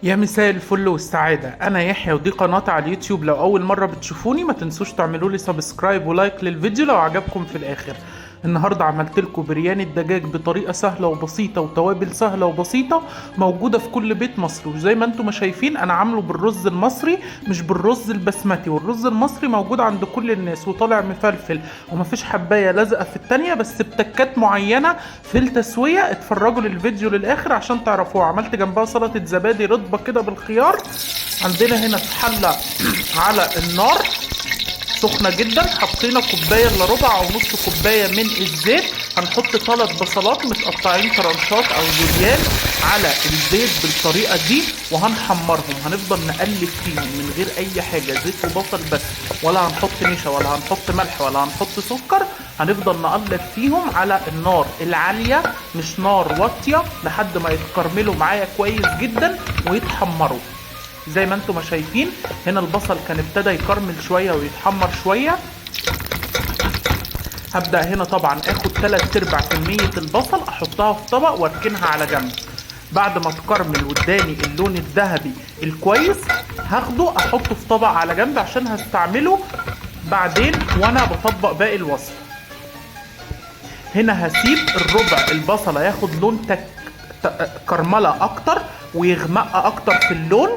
يا مساء الفل والسعادة، أنا يحيى ودي قناتي على اليوتيوب. لو أول مرة بتشوفوني ما تنسوش تعملوا لي سبسكرايب ولايك للفيديو لو عجبكم في الآخر. النهاردة عملت لكم برياني الدجاج بطريقة سهلة وبسيطة وتوابل سهلة وبسيطة موجودة في كل بيت مصري، وزي ما انتم ما شايفين أنا عامله بالرز المصري مش بالرز البسمتي، والرز المصري موجود عند كل الناس وطالع مفلفل ومفيش حباية لازقة في التانية، بس بتكات معينة في التسوية. اتفرجوا للفيديو للآخر عشان تعرفوه. عملت جنبها سلطة زبادي رطبة كده بالخيار. عندنا هنا في حلة على النار سخنة جدا حطينا كوباية الا ربع او نص كوباية من الزيت. هنحط 3 بصلات متقطعين ترانشات او جوليان على الزيت بالطريقة دي وهنحمرهم. هنفضل نقلب فيهم من غير اي حاجة، زيت وبصل بس، ولا هنحط نشا ولا هنحط ملح ولا هنحط سكر. هنفضل نقلب فيهم على النار العالية مش نار واطية لحد ما يتكرملوا معايا كويس جدا ويتحمروا. زي ما انتم ما شايفين هنا البصل كان ابتدى يكرمل شوية ويتحمر شوية. هبدأ هنا طبعا اخد 3/4 كمية البصل احطها في طبق واركنها على جنب. بعد ما تكرمل واداني اللون الذهبي الكويس هاخده احطه في طبق على جنب عشان هستعمله بعدين وانا بطبق باقي الوصفة. هنا هسيب الربع البصلة ياخد لون كرملة اكتر ويغمق اكتر في اللون.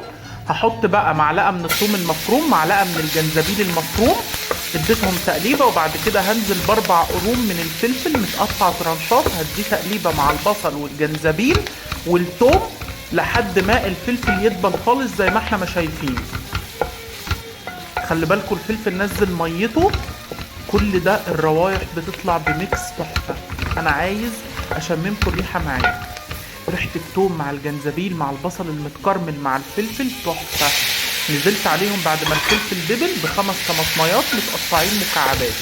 هحط بقى معلقه من الثوم المفروم، معلقه من الجنزبيل المفروم، اديتهم تقليبه، وبعد كده هنزل ب4 قرون من الفلفل متقطع ترانشات. هدي تقليبه مع البصل والجنزبيل والثوم لحد ما الفلفل يدبل خالص زي ما احنا ما شايفين. خلي بالكم الفلفل نزل ميته. كل ده الروايح بتطلع بميكس تحفه. انا عايز اشممكم الريحه معايا، ريحة التوم مع الجنزبيل مع البصل المتكرمل مع الفلفل تحفة. نزلت عليهم بعد ما الفلفل دبل ب5 طماطميات متقطعين مكعبات.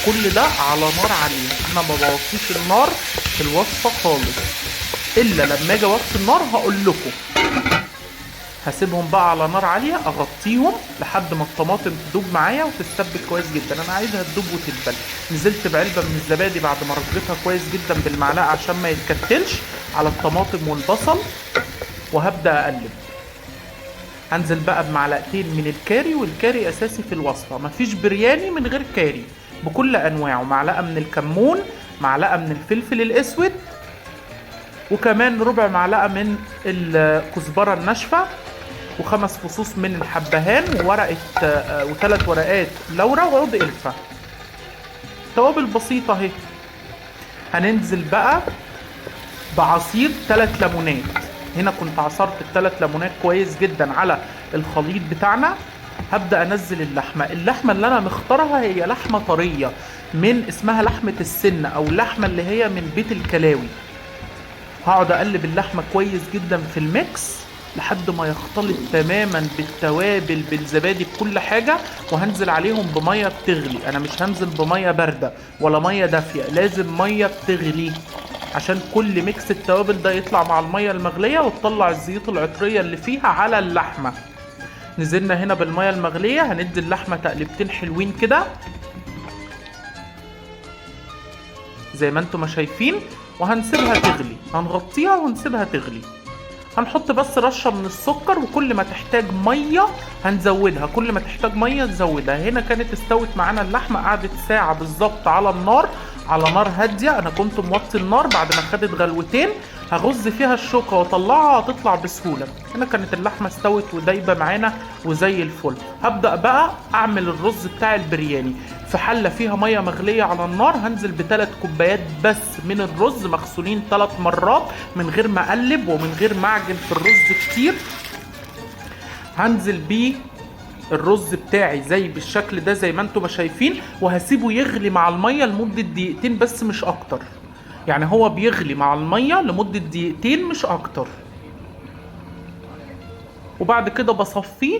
كل ده على نار عالية، انا ما بوطيش النار في الوصفة خالص، الا لما اجي اوطي النار هقول لكم. هسيبهم بقى على نار عالية اغطيهم لحد ما الطماطم تدوب معايا وتتسبك كويس جدا. انا عايزها تدوب وتدبل. نزلت بعلبة من الزبادي بعد ما رصيتها كويس جدا بالمعلقة عشان ما يتكتلش على الطماطم والبصل وهبدأ اقلب. هنزل بقى بمعلقتين من الكاري، والكاري اساسي في الوصفة، مفيش برياني من غير كاري بكل انواعه. معلقة من الكمون، معلقة من الفلفل الاسود، وكمان ربع معلقة من الكزبرة الناشفة، و5 فصوص من الحبهان، وورقة و3 ورقات لورا وعود قرفة. توابل بسيطة اهي. هننزل بقى بعصير 3 ليمونات. هنا كنت عصرت ال3 ليمونات كويس جدا على الخليط بتاعنا. هبدأ انزل اللحمة اللي انا مختارها هي لحمة طرية من اسمها لحمة السن او اللحمة اللي هي من بيت الكلاوي. هقعد اقلب اللحمة كويس جدا في الميكس لحد ما يختلط تماما بالتوابل بالزبادي بكل حاجة، وهنزل عليهم بمية بتغلي. انا مش هنزل بمية باردة ولا مية دافية، لازم مية بتغلي عشان كل ميكس التوابل ده يطلع مع المية المغلية وتطلع الزيوت العطرية اللي فيها على اللحمة. نزلنا هنا بالمية المغلية، هندي اللحمة تقلبتين حلوين كده زي ما انتم ما شايفين، وهنسيبها تغلي. هنغطيها ونسيبها تغلي. هنحط بس رشة من السكر، وكل ما تحتاج مية هنزودها، كل ما تحتاج مية تزودها. هنا كانت استوت معانا اللحمة، قعدت ساعة بالظبط على النار، على نار هادية. انا كنت موطي النار. بعد ما خدت غلوتين هغز فيها الشوكة واطلعها هتطلع بسهولة. هنا كانت اللحمة استوت ودايبة معانا وزي الفل. هبدأ بقى اعمل الرز بتاع البرياني. في حلة فيها مية مغلية على النار هنزل ب3 كوبايات بس من الرز مغسولين 3 مرات من غير ما اقلب ومن غير ما اعجن في الرز كتير. هنزل بيه الرز بتاعي زي بالشكل ده زي ما انتم ما شايفين، وهسيبه يغلي مع المية لمدة دقيقتين بس مش اكتر. يعني هو بيغلي مع المية لمدة دقيقتين مش اكتر، وبعد كده بصفيه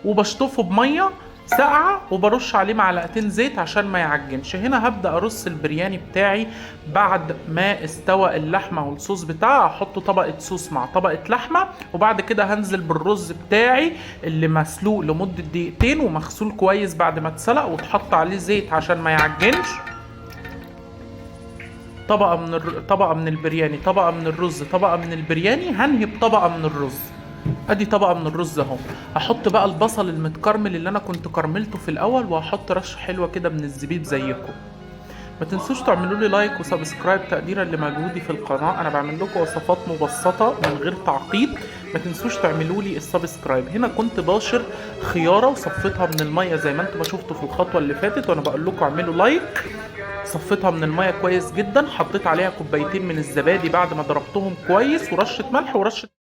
وبشطفه بمية ساقعة وبرش عليه معلقتين زيت عشان ما يعجنش. هنا هبدأ ارص البرياني بتاعي بعد ما استوى اللحمة والصوص بتاعها. احط طبقة صوص مع طبقة لحمة، وبعد كده هنزل بالرز بتاعي اللي مسلوق لمدة دقيقتين ومغسول كويس بعد ما اتسلق وتحط عليه زيت عشان ما يعجنش. طبقة من البرياني، طبقة من الرز، طبقة من البرياني، هنهي بطبقة من الرز. ادي طبقه من الرز اهو. هحط بقى البصل المتكرمل اللي انا كنت كرملته في الاول، وهحط رشه حلوه كده من الزبيب زيكم. ما تنسوش تعملوا لي لايك وسبسكرايب تقديرا لمجهودي في القناه، انا بعمل لكم وصفات مبسطه من غير تعقيد. ما تنسوش تعملوا لي السبسكرايب. هنا كنت باشر خياره وصفيتها من الميه زي ما انتم ما شفتوا في الخطوه اللي فاتت، وانا بقول لكم اعملوا لايك. صفيتها من الميه كويس جدا، حطيت عليها كوبايتين من الزبادي بعد ما ضربتهم كويس، ورشه ملح ورشه